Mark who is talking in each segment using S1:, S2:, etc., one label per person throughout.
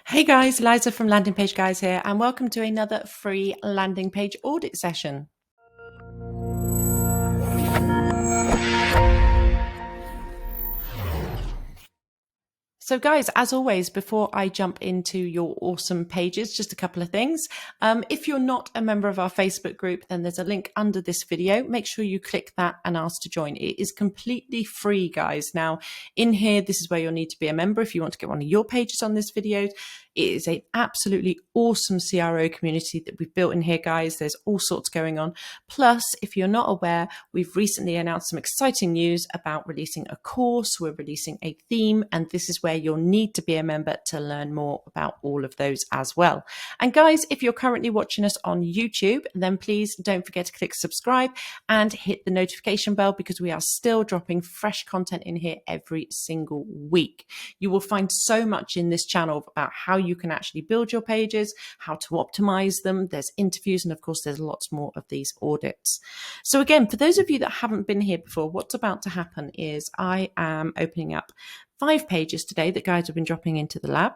S1: Hey guys, Liza from Landing Page Guys here, and welcome to another free landing page audit session. So guys, as always, before I jump into your awesome pages, just a couple of things. If you're not a member of our Facebook group, then there's a link under this video. Make sure you click that and ask to join. It is completely free, guys. Now, in here, this is where you'll need to be a member if you want to get one of your pages on this video. It is an absolutely awesome CRO community that we've built in here, guys. There's all sorts going on. Plus, if you're not aware, we've recently announced some exciting news about releasing a course. We're releasing a theme, and this is where you'll need to be a member to learn more about all of those as well. And guys, if you're currently watching us on YouTube, then please don't forget to click subscribe and hit the notification bell, because we are still dropping fresh content in here every single week. You will find so much in this channel about how you can actually build your pages, how to optimize them. There's interviews, and of course there's lots more of these audits. So again, for those of you that haven't been here before, what's about to happen is I am opening up 5 pages today that guys have been dropping into the lab.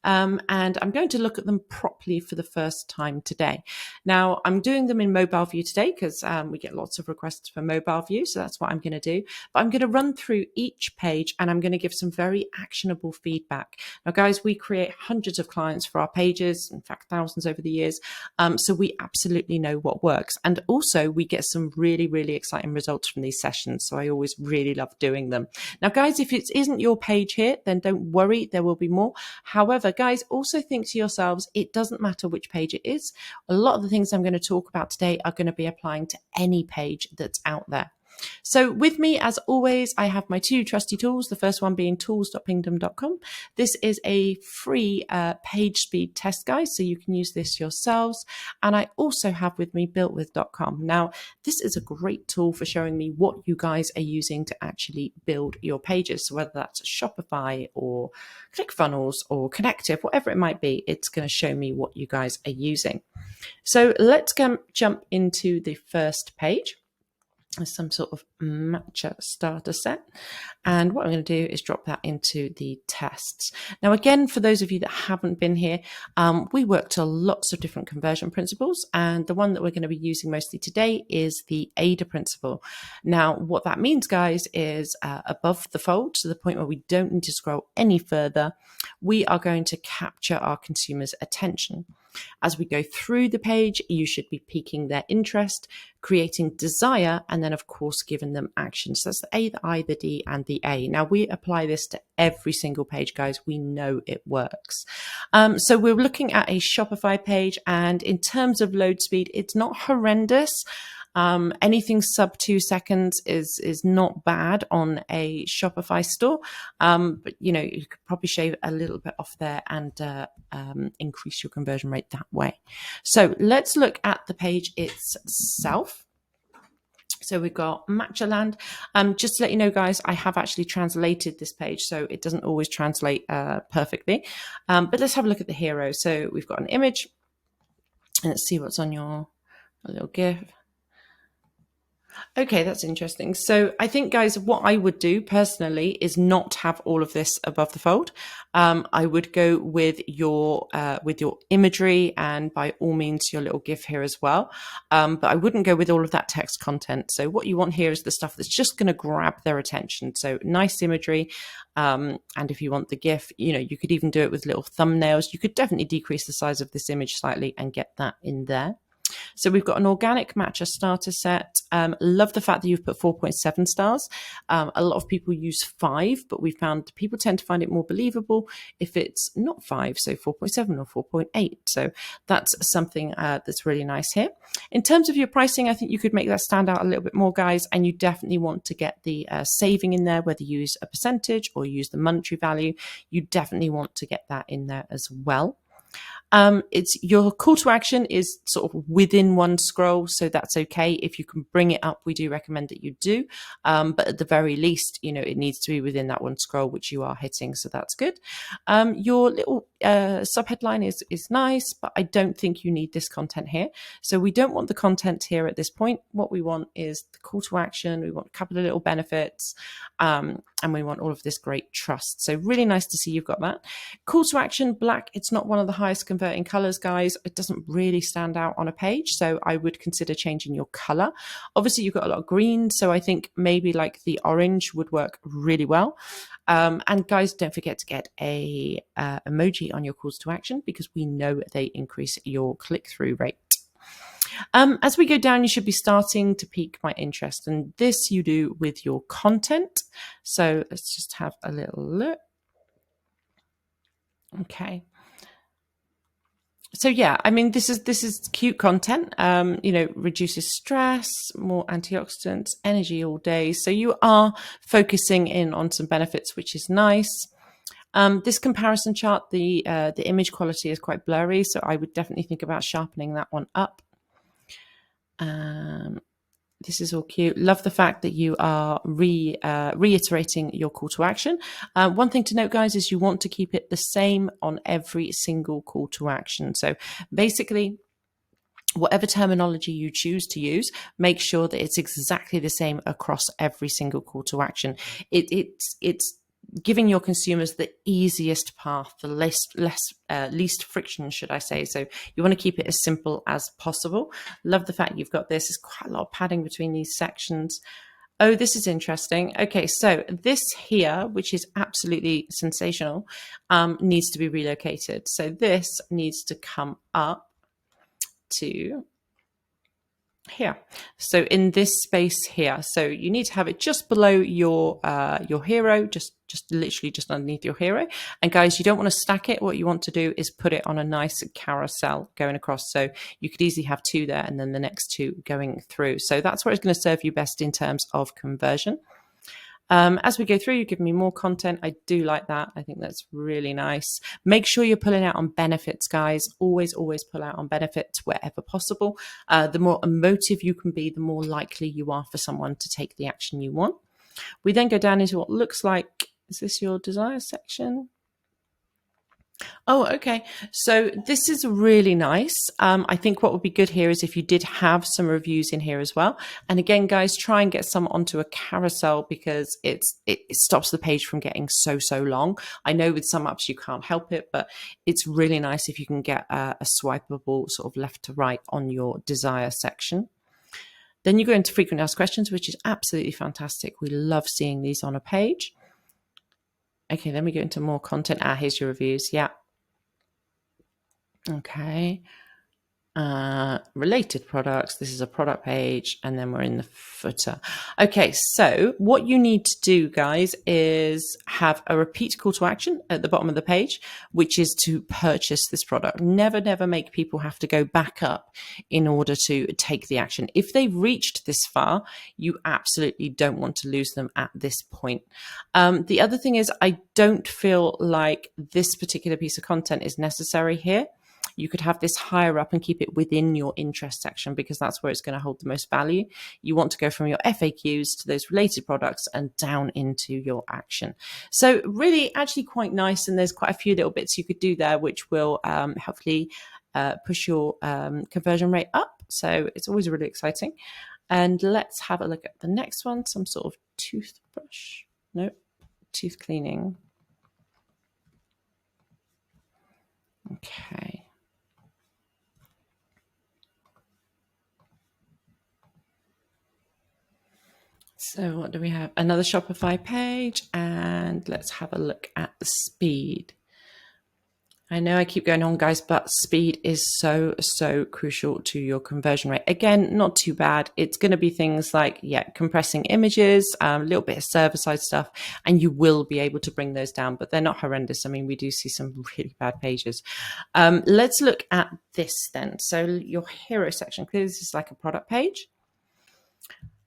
S1: And I'm going to look at them properly for the first time today. Now, I'm doing them in mobile view today because we get lots of requests for mobile view. So that's what I'm going to do. But I'm going to run through each page and I'm going to give some very actionable feedback. Now, guys, we create hundreds of clients for our pages, in fact, thousands over the years. So we absolutely know what works. And also we get some really, really exciting results from these sessions. So I always really love doing them. Now, guys, if it isn't your page here, then don't worry, there will be more. However, guys, also think to yourselves, it doesn't matter which page it is. A lot of the things I'm going to talk about today are going to be applying to any page that's out there. So with me, as always, I have my 2 trusty tools. The first one being tools.pingdom.com. This is a free page speed test, guys, so you can use this yourselves. And I also have with me builtwith.com. Now, this is a great tool for showing me what you guys are using to actually build your pages. So whether that's Shopify or ClickFunnels or Connective, whatever it might be, it's going to show me what you guys are using. So let's jump into the first page. Some sort of matcha starter set. And what I'm going to do is drop that into the tests. Now, again, for those of you that haven't been here, we work to lots of different conversion principles. And the one that we're going to be using mostly today is the AIDA principle. Now, what that means, guys, is above the fold, to the point where we don't need to scroll any further, we are going to capture our consumers' attention. As we go through the page, you should be piquing their interest, creating desire, and then, of course, giving them action. So that's the A, the I, the D, and the A. Now, we apply this to every single page, guys. We know it works. So we're looking at a Shopify page, and in terms of load speed, it's not horrendous. Anything sub 2 seconds is not bad on a Shopify store. But you know, you could probably shave a little bit off there and increase your conversion rate that way. So let's look at the page itself. So we've got Matchaland. Just to let you know, guys, I have actually translated this page, so it doesn't always translate perfectly. But let's have a look at the hero. So we've got an image, and let's see what's on your little GIF. Okay, that's interesting. So I think, guys, what I would do personally is not have all of this above the fold. I would go with your imagery, and by all means your little GIF here as well. But I wouldn't go with all of that text content. So what you want here is the stuff that's just going to grab their attention. So nice imagery. And if you want the GIF, you know, you could even do it with little thumbnails. You could definitely decrease the size of this image slightly and get that in there. So we've got an organic matcha starter set. Love the fact that you've put 4.7 stars. A lot of people use 5, but we found people tend to find it more believable if it's not 5, so 4.7 or 4.8. So that's something that's really nice here. In terms of your pricing, I think you could make that stand out a little bit more, guys, and you definitely want to get the saving in there, whether you use a percentage or use the monetary value. You definitely want to get that in there as well. It's your call to action is sort of within one scroll, so that's okay. If you can bring it up, we do recommend that you do. But at the very least, you know, it needs to be within that one scroll, which you are hitting, so that's good. Your little subheadline is nice, but I don't think you need this content here. So we don't want the content here at this point. What we want is the call to action. We want a couple of little benefits. and we want all of this great trust. So really nice to see you've got that. Call to action, black. It's not one of the highest converting colors, guys. It doesn't really stand out on a page, so I would consider changing your color. Obviously, you've got a lot of green, so I think maybe like the orange would work really well. And guys, don't forget to get a emoji on your calls to action, because we know they increase your click-through rate. As we go down, you should be starting to pique my interest, and this you do with your content. So let's just have a little look. Okay. So yeah, I mean, this is cute content. Reduces stress, more antioxidants, energy all day. So you are focusing in on some benefits, which is nice. This comparison chart, the image quality is quite blurry, so I would definitely think about sharpening that one up. This is all cute. Love the fact that you are reiterating your call to action. One thing to note, guys, is you want to keep it the same on every single call to action. So basically, whatever terminology you choose to use, make sure that it's exactly the same across every single call to action. It's giving your consumers the easiest path, the least friction, should I say. So you want to keep it as simple as possible. Love the fact you've got this. There's quite a lot of padding between these sections. Oh, this is interesting. Okay, so this here, which is absolutely sensational, needs to be relocated. So this needs to come up to here. So in this space here, so you need to have it just below your hero, just literally just underneath your hero. And guys, you don't want to stack it. What you want to do is put it on a nice carousel going across. So you could easily have two there and then the next two going through. So that's where it's going to serve you best in terms of conversion. As we go through, you give me more content. I do like that. I think that's really nice. Make sure you're pulling out on benefits, guys. Always pull out on benefits wherever possible. The more emotive you can be, the more likely you are for someone to take the action you want. We then go down into what looks like, is this your desire section? Oh, okay. So this is really nice. I think what would be good here is if you did have some reviews in here as well. And again, guys, try and get some onto a carousel, because it stops the page from getting so long. I know with some apps you can't help it, but it's really nice if you can get a swipeable sort of left to right on your desire section. Then you go into frequently asked questions, which is absolutely fantastic. We love seeing these on a page. Okay, then we go into more content. Here's your reviews. Yeah. Okay. Related products. This is a product page, and then we're in the footer. Okay, so what you need to do, guys, is have a repeat call to action at the bottom of the page, which is to purchase this product. Never make people have to go back up in order to take the action. If they've reached this far, you absolutely don't want to lose them at this point. The other thing is, I don't feel like this particular piece of content is necessary here. You could have this higher up and keep it within your interest section, because that's where it's going to hold the most value. You want to go from your FAQs to those related products and down into your action. So really actually quite nice. And there's quite a few little bits you could do there, which will hopefully push your conversion rate up. So it's always really exciting. And let's have a look at the next one. Some sort of toothbrush. No, tooth cleaning. Okay. So what do we have? Another Shopify page, and let's have a look at the speed. I know I keep going on, guys, but speed is so crucial to your conversion rate. Again, not too bad. It's going to be things like, compressing images, a little bit of server-side stuff, and you will be able to bring those down, but they're not horrendous. I mean, we do see some really bad pages. Let's look at this then. So your hero section, clearly this is like a product page.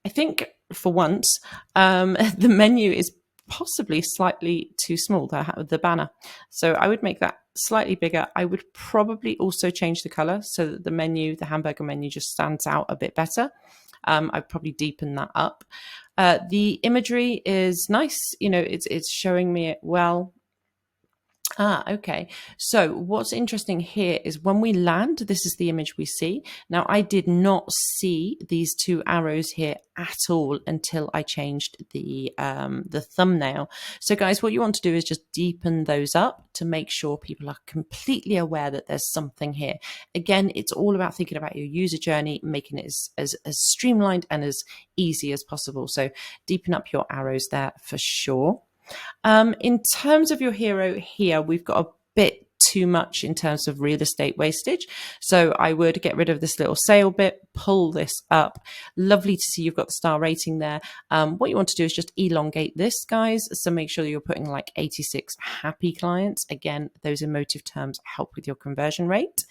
S1: I think for once, the menu is possibly slightly too small, the banner. So I would make that slightly bigger. I would probably also change the color so that the menu, the hamburger menu, just stands out a bit better. I'd probably deepen that up. The imagery is nice. You know, it's showing me it well. Okay. So what's interesting here is when we land, this is the image we see. Now, I did not see these two arrows here at all until I changed the thumbnail. So guys, what you want to do is just deepen those up to make sure people are completely aware that there's something here. Again, it's all about thinking about your user journey, making it as streamlined and as easy as possible. So deepen up your arrows there for sure. In terms of your hero here, we've got a bit too much in terms of real estate wastage. So I would get rid of this little sale bit, pull this up. Lovely to see you've got the star rating there. What you want to do is just elongate this, guys. So make sure you're putting like 86 happy clients. Again, those emotive terms help with your conversion rate.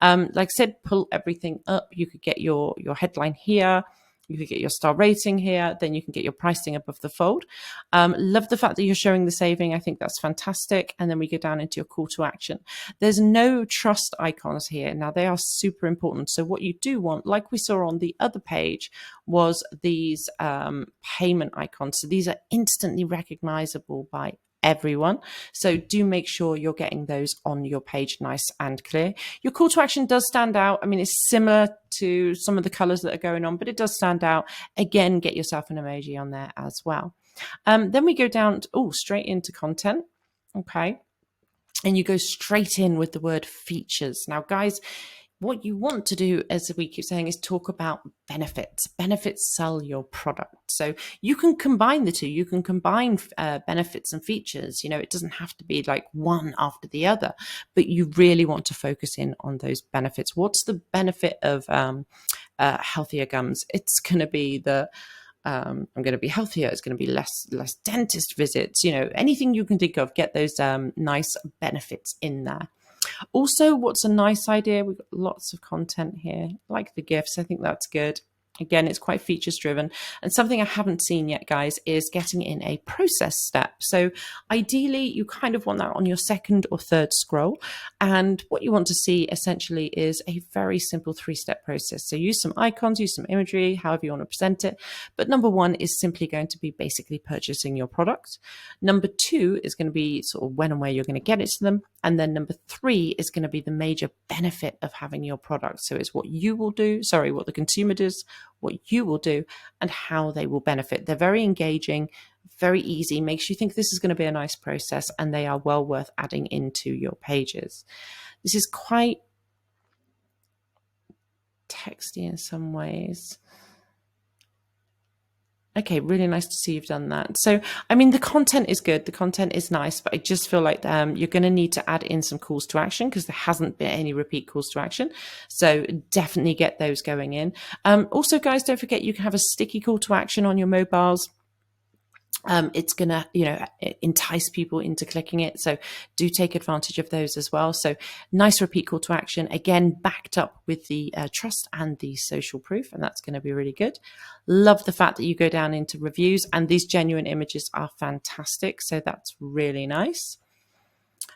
S1: Like I said, pull everything up. You could get your headline here. You could get your star rating here, then you can get your pricing above the fold. Love the fact that you're showing the saving. I think that's fantastic. And then we go down into your call to action. There's no trust icons here. Now they are super important. So what you do want, like we saw on the other page, was these payment icons. So these are instantly recognizable by everyone. So do make sure you're getting those on your page nice and clear. Your call to action does stand out. I mean, it's similar to some of the colors that are going on, but it does stand out. Again, get yourself an emoji on there as well. Then we go down, straight into content. Okay. And you go straight in with the word features. Now, guys, what you want to do, as we keep saying, is talk about benefits. Benefits sell your product. So you can combine the two. You can combine benefits and features. You know, it doesn't have to be like one after the other, but you really want to focus in on those benefits. What's the benefit of healthier gums? It's going to be I'm going to be healthier. It's going to be less dentist visits. You know, anything you can think of, get those nice benefits in there. Also, what's a nice idea? We've got lots of content here, like the gifts. I think that's good. Again, it's quite features driven. And something I haven't seen yet, guys, is getting in a process step. So ideally, you kind of want that on your second or third scroll. And what you want to see essentially is a very simple 3-step process. So use some icons, use some imagery, however you want to present it. But number one is simply going to be basically purchasing your product. Number two is going to be sort of when and where you're going to get it to them. And then number three is going to be the major benefit of having your product. So it's what you will do, what the consumer does, what you will do, and how they will benefit. They're very engaging, very easy, makes you think this is going to be a nice process, and they are well worth adding into your pages. This is quite texty in some ways. Okay, really nice to see you've done that. So, I mean, the content is good. The content is nice, but I just feel like you're going to need to add in some calls to action because there hasn't been any repeat calls to action. So definitely get those going in. Also, guys, don't forget you can have a sticky call to action on your mobiles. It's going to, entice people into clicking it. So do take advantage of those as well. So nice repeat call to action, again, backed up with the trust and the social proof. And that's going to be really good. Love the fact that you go down into reviews, and these genuine images are fantastic. So that's really nice.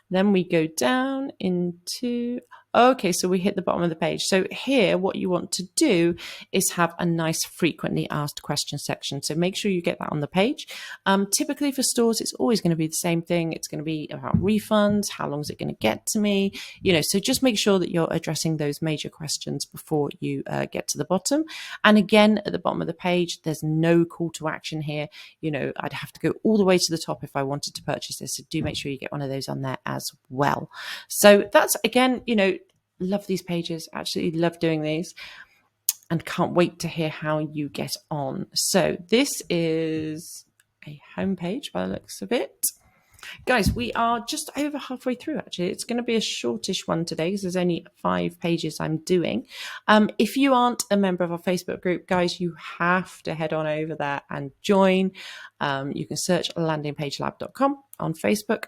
S1: Then we go down into, okay, so we hit the bottom of the page. So here, what you want to do is have a nice frequently asked question section. So make sure you get that on the page. Typically for stores, it's always going to be the same thing. It's going to be about refunds. How long is it going to get to me? So just make sure that you're addressing those major questions before you get to the bottom. And again, at the bottom of the page, there's no call to action here. I'd have to go all the way to the top if I wanted to purchase this. So do make sure you get one of those on there as well. So that's, again, love these pages. Absolutely love doing these, and can't wait to hear how you get on. So this is a homepage by the looks of it. Guys, we are just over halfway through, actually. It's going to be a shortish one today because there's only 5 pages I'm doing. If you aren't a member of our Facebook group, guys, you have to head on over there and join. You can search landingpagelab.com on Facebook,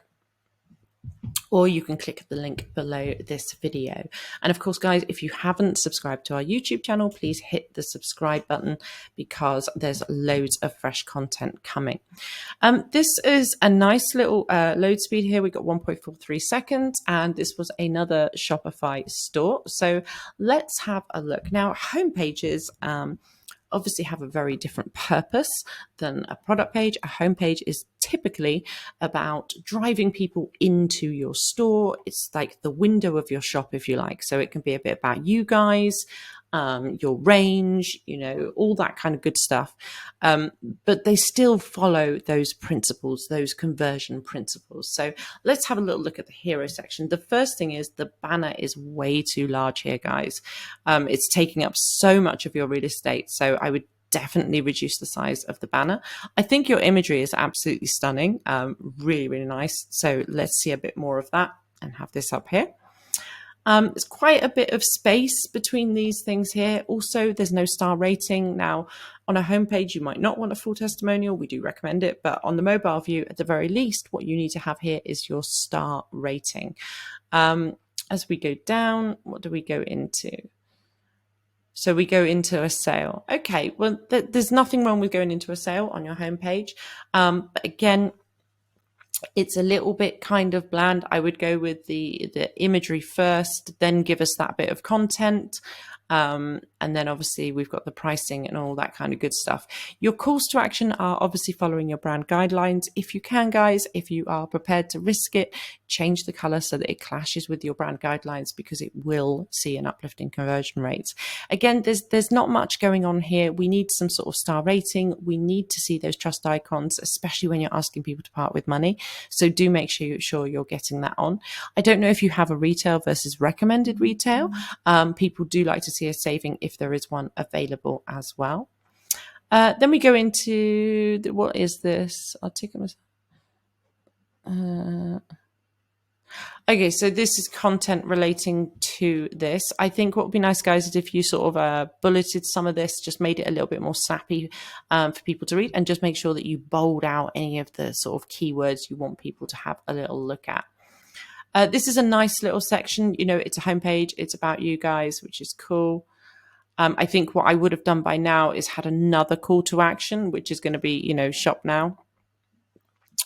S1: or you can click the link below this video. And of course, guys, if you haven't subscribed to our YouTube channel, please hit the subscribe button because there's loads of fresh content coming. This is a nice little load speed here. We got 1.43 seconds, and this was another Shopify store. So let's have a look. Now, home pages obviously have a very different purpose than a product page. A homepage is typically about driving people into your store. It's like the window of your shop, if you like. So it can be a bit about you guys, your range, all that kind of good stuff. But they still follow those principles, those conversion principles. So let's have a little look at the hero section. The first thing is the banner is way too large here, guys. It's taking up so much of your real estate. So I would definitely reduce the size of the banner. I think your imagery is absolutely stunning. Really, really nice. So let's see a bit more of that and have this up here. There's quite a bit of space between these things here. Also, there's no star rating. Now, on a homepage, you might not want a full testimonial. We do recommend it. But on the mobile view, at the very least, what you need to have here is your star rating. As we go down, what do we go into? So we go into a sale. Okay, well, there's nothing wrong with going into a sale on your homepage. But again, it's a little bit kind of bland. I would go with the imagery first, then give us that bit of content. And then obviously we've got the pricing and all that kind of good stuff. Your calls to action are obviously following your brand guidelines. If you can, guys, if you are prepared to risk it, change the color so that it clashes with your brand guidelines, because it will see an uplift in conversion rates. Again, there's not much going on here. We need some sort of star rating. We need to see those trust icons, especially when you're asking people to part with money. So do make sure you're getting that on. I don't know if you have a retail versus recommended retail. People do like to see a saving if there is one available as well. Then we go into what is this? I'll take it. Okay, so this is content relating to this. I think what would be nice, guys, is if you sort of bulleted some of this, just made it a little bit more snappy for people to read, and just make sure that you bold out any of the sort of keywords you want people to have a little look at. This is a nice little section. It's a homepage. It's about you guys, which is cool. I think what I would have done by now is had another call to action, which is going to be, shop now,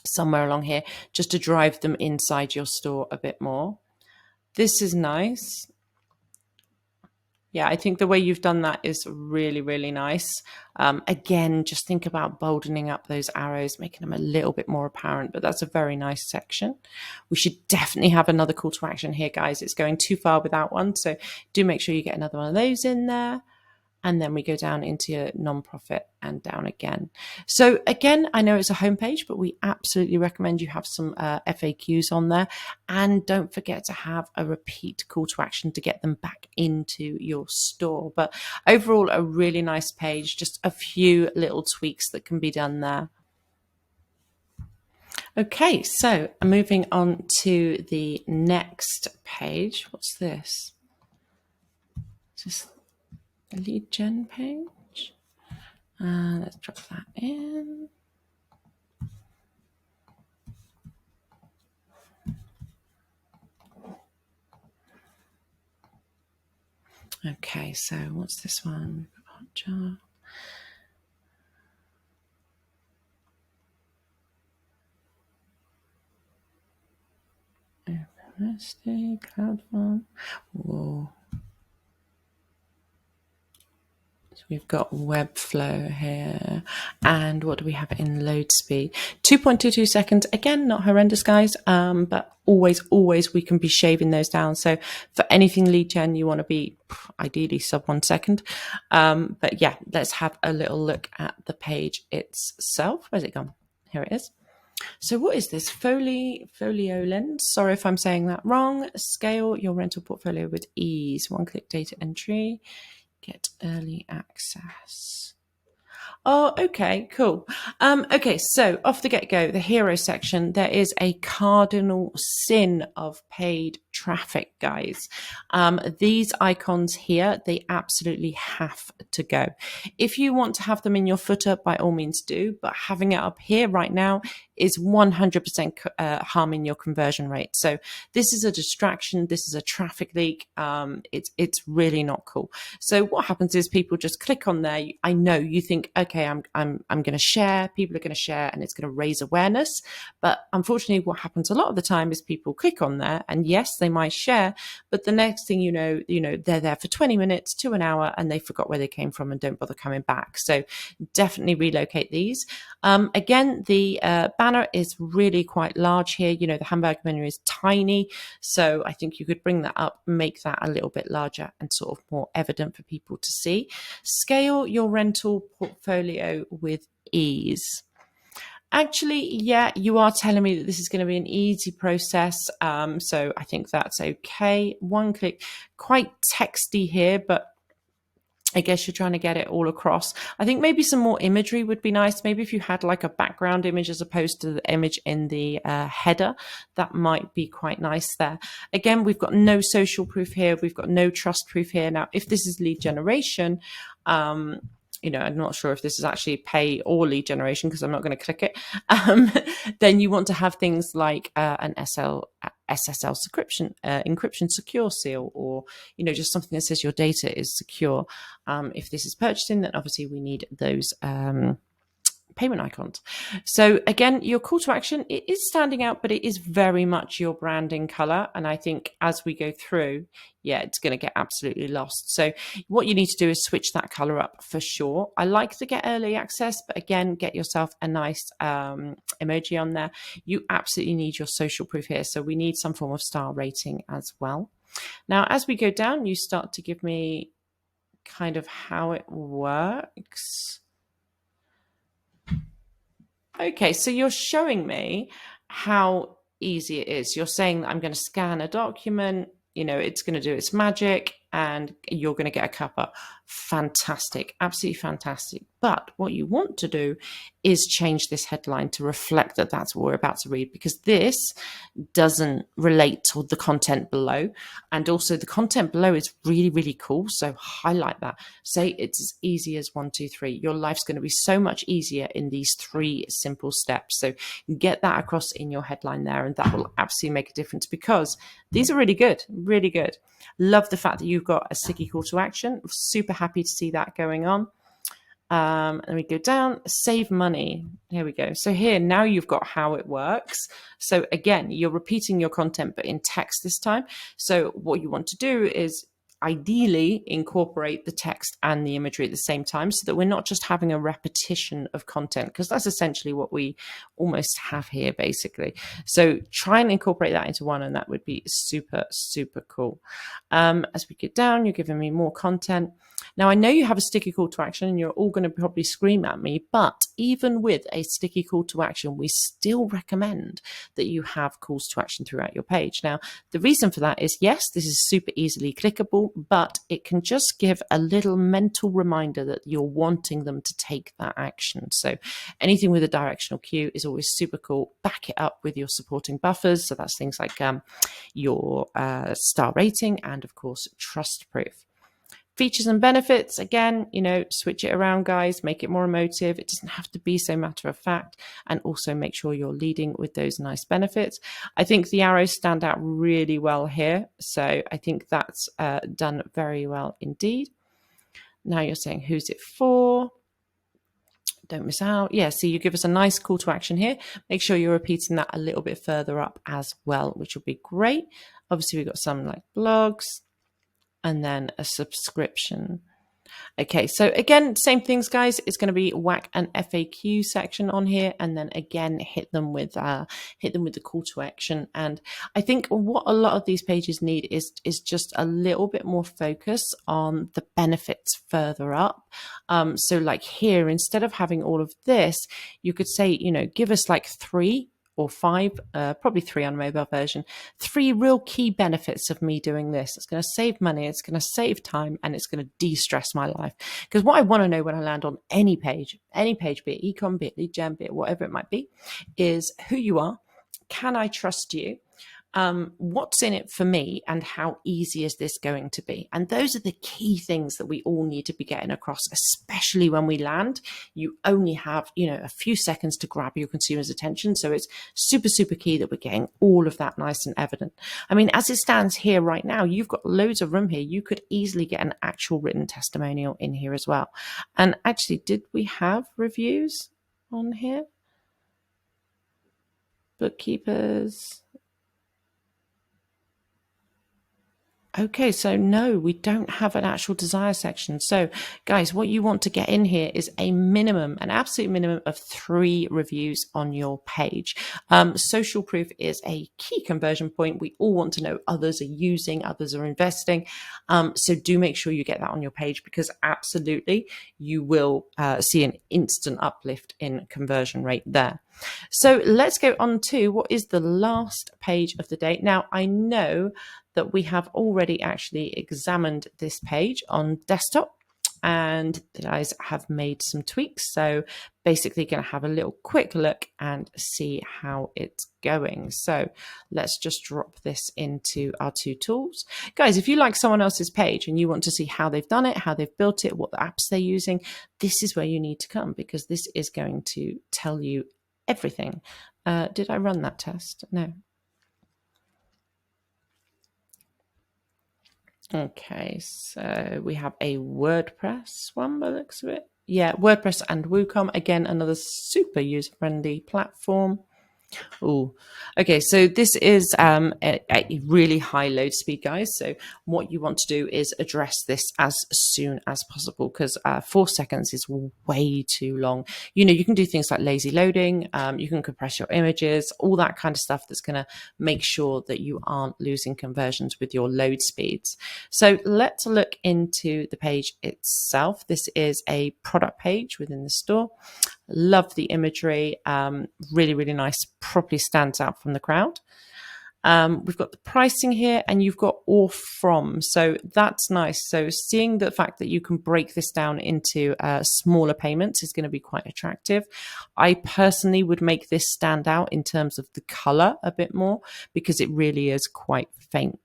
S1: somewhere along here, just to drive them inside your store a bit more. This is nice. Yeah, I think the way you've done that is really, really nice. Again, just think about boldening up those arrows, making them a little bit more apparent, but that's a very nice section. We should definitely have another call to action here, guys. It's going too far without one, so do make sure you get another one of those in there. And then we go down into your non-profit and down again. So again, I know it's a homepage, but we absolutely recommend you have some FAQs on there. And don't forget to have a repeat call to action to get them back into your store. But overall, a really nice page, just a few little tweaks that can be done there. Okay, so moving on to the next page. What's this? Just a lead gen page. Let's drop that in. Okay, so what's this one? Hotjar. Cloud farm. Whoa. So we've got Webflow here. And what do we have in load speed? 2.22 seconds. Again, not horrendous, guys. But always we can be shaving those down. So for anything lead gen, you want to be ideally sub 1 second. But yeah, let's have a little look at the page itself. Where's it gone? Here it is. So what is this? Folio lens. Sorry if I'm saying that wrong. Scale your rental portfolio with ease. One-click data entry. Get early access. Oh, okay, cool. Okay, so off the get-go, the hero section, there is a cardinal sin of paid traffic, guys. These icons here, they absolutely have to go. If you want to have them in your footer, by all means do, but having it up here right now is 100% harming your conversion rate. So this is a distraction. This is a traffic leak. It's really not cool. So what happens is people just click on there. I know you think, okay, I'm going to share. People are going to share, and it's going to raise awareness. But unfortunately, what happens a lot of the time is people click on there, and yes, they might share, but the next thing you know, they're there for 20 minutes to an hour, and they forgot where they came from and don't bother coming back. So definitely relocate these. Again, the banner is really quite large here. The hamburger menu is tiny. So I think you could bring that up, make that a little bit larger and sort of more evident for people to see. Scale your rental portfolio with ease. Actually, yeah, you are telling me that this is going to be an easy process. So I think that's okay. One click, quite texty here, but I guess you're trying to get it all across. I think maybe some more imagery would be nice. Maybe if you had like a background image as opposed to the image in the header, that might be quite nice there. Again, we've got no social proof here. We've got no trust proof here. Now, if this is lead generation, I'm not sure if this is actually pay or lead generation because I'm not going to click it. Then you want to have things like an SSL encryption secure seal, or just something that says your data is secure. If this is purchasing, then obviously we need those payment icons. So again, your call to action, it is standing out, but it is very much your branding color. And I think as we go through, it's going to get absolutely lost. So what you need to do is switch that color up for sure. I like to get early access, but again, get yourself a nice emoji on there. You absolutely need your social proof here. So we need some form of star rating as well. Now, as we go down, you start to give me kind of how it works. Okay, so you're showing me how easy it is. You're saying that I'm going to scan a document, it's going to do its magic, and you're going to get a cuppa. Fantastic, absolutely fantastic. But what you want to do is change this headline to reflect that that's what we're about to read, because this doesn't relate to the content below. And also the content below is really, really cool. So highlight that. Say it's as easy as 1, 2, 3. Your life's going to be so much easier in these 3 simple steps. So get that across in your headline there, and that will absolutely make a difference, because these are really good, really good. Love the fact that you've got a sticky call to action. Super happy to see that going on. And we go down, save money. Here we go. So here, now you've got how it works. So again, you're repeating your content, but in text this time. So what you want to do is ideally incorporate the text and the imagery at the same time, so that we're not just having a repetition of content, because that's essentially what we almost have here basically. So try and incorporate that into one, and that would be super, super cool. As we get down, you're giving me more content. Now, I know you have a sticky call to action and you're all going to probably scream at me, but even with a sticky call to action, we still recommend that you have calls to action throughout your page. Now, the reason for that is, yes, this is super easily clickable, but it can just give a little mental reminder that you're wanting them to take that action. So anything with a directional cue is always super cool. Back it up with your supporting buffers. So that's things like your star rating and, of course, trust proof. Features and benefits, again, switch it around, guys, make it more emotive. It doesn't have to be so matter of fact. And also make sure you're leading with those nice benefits. I think the arrows stand out really well here. So I think that's done very well indeed. Now you're saying, who's it for? Don't miss out. Yeah, so you give us a nice call to action here. Make sure you're repeating that a little bit further up as well, which will be great. Obviously, we've got some like blogs, and then a subscription. Okay, so again, same things, guys. It's going to be whack an FAQ section on here, and then again hit them with the call to action. And I think what a lot of these pages need is just a little bit more focus on the benefits further up. So like here, instead of having all of this, you could say, give us like 3 or 5, probably 3 on mobile version, 3 real key benefits of me doing this. It's going to save money, it's going to save time, and it's going to de-stress my life. Because what I want to know when I land on any page, be it ecom, be it lead gen, be it whatever it might be, is who you are. Can I trust you? What's in it for me, and how easy is this going to be? And those are the key things that we all need to be getting across, especially when we land. You only have, a few seconds to grab your consumer's attention. So it's super, super key that we're getting all of that nice and evident. I mean, as it stands here right now, you've got loads of room here. You could easily get an actual written testimonial in here as well. And actually, did we have reviews on here? Bookkeepers. Okay, so no, we don't have an actual desire section. So guys, what you want to get in here is a minimum, an absolute minimum of 3 reviews on your page. Social proof is a key conversion point. We all want to know others are using, others are investing. So do make sure you get that on your page, because absolutely you will see an instant uplift in conversion rate there. So let's go on to what is the last page of the day. Now, I know that we have already actually examined this page on desktop, and the guys have made some tweaks. So basically going to have a little quick look and see how it's going. So let's just drop this into our 2 tools. Guys, if you like someone else's page and you want to see how they've done it, how they've built it, what the apps they're using, this is where you need to come, because this is going to tell you everything. Did I run that test? No. Okay, so we have a WordPress one by the looks of it. Yeah, WordPress and WooCommerce. Again, another super user-friendly platform. Oh, okay. So this is a really high load speed, guys. So what you want to do is address this as soon as possible, because 4 seconds is way too long. You can do things like lazy loading. You can compress your images, all that kind of stuff that's going to make sure that you aren't losing conversions with your load speeds. So let's look into the page itself. This is a product page within the store. Love the imagery. Really, really nice. Probably stands out from the crowd. We've got the pricing here, and you've got or from. So that's nice. So seeing the fact that you can break this down into smaller payments is going to be quite attractive. I personally would make this stand out in terms of the color a bit more, because it really is quite faint.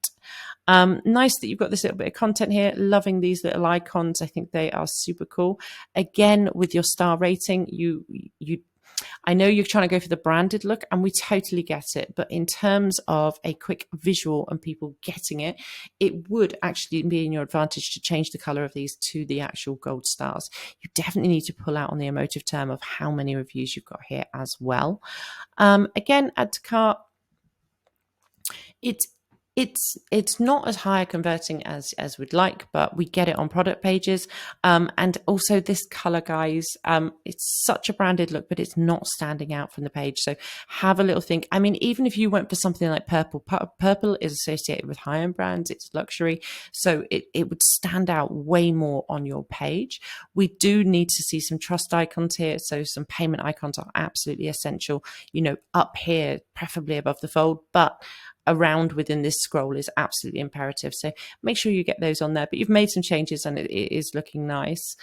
S1: Nice that you've got this little bit of content here. Loving these little icons. I think they are super cool. Again, with your star rating, I know you're trying to go for the branded look, and we totally get it. But in terms of a quick visual and people getting it, it would actually be in your advantage to change the color of these to the actual gold stars. You definitely need to pull out on the emotive term of how many reviews you've got here as well. Again, add to cart. It's not as high converting as we'd like, but we get it on product pages. And also this color, guys, it's such a branded look, but it's not standing out from the page. So have a little think. I mean, even if you went for something like purple, purple is associated with high-end brands, it's luxury. So it would stand out way more on your page. We do need to see some trust icons here. So some payment icons are absolutely essential, up here, preferably above the fold, but around within this scroll is absolutely imperative. So make sure you get those on there. But you've made some changes, and it is looking nice.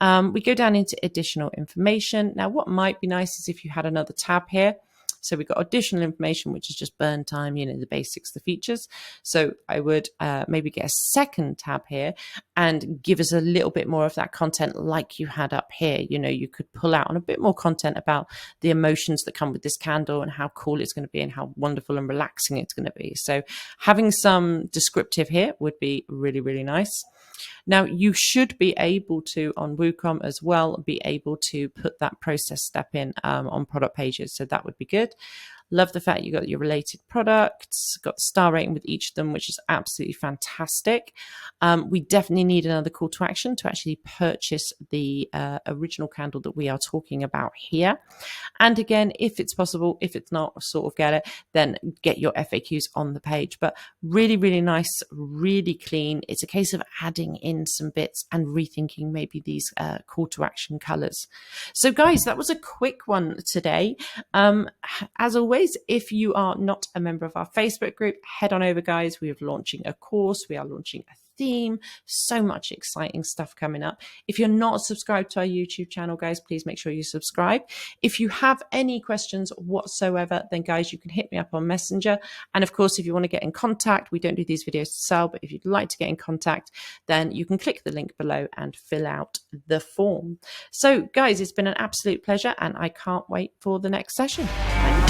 S1: We go down into additional information. Now, what might be nice is if you had another tab here. So we've got additional information, which is just burn time, the basics, the features. So I would maybe get a second tab here and give us a little bit more of that content like you had up here. You could pull out on a bit more content about the emotions that come with this candle and how cool it's going to be and how wonderful and relaxing it's going to be. So having some descriptive here would be really, really nice. Now, you should be able to, on WooCommerce as well, be able to put that process step in on product pages. So that would be good. Love the fact you got your related products, got the star rating with each of them, which is absolutely fantastic. We definitely need another call to action to actually purchase the original candle that we are talking about here. And again, if it's possible, if it's not, sort of get it, then get your FAQs on the page. But really, really nice, really clean. It's a case of adding in some bits and rethinking maybe these call to action colors. So guys, that was a quick one today. As always, always, if you are not a member of our Facebook group, head on over, guys. We are launching a course. We are launching a theme. So much exciting stuff coming up. If you're not subscribed to our YouTube channel, guys, please make sure you subscribe. If you have any questions whatsoever, then guys, you can hit me up on Messenger. And of course, if you want to get in contact, we don't do these videos to sell, but if you'd like to get in contact, then you can click the link below and fill out the form. So guys, it's been an absolute pleasure, and I can't wait for the next session. Thank you.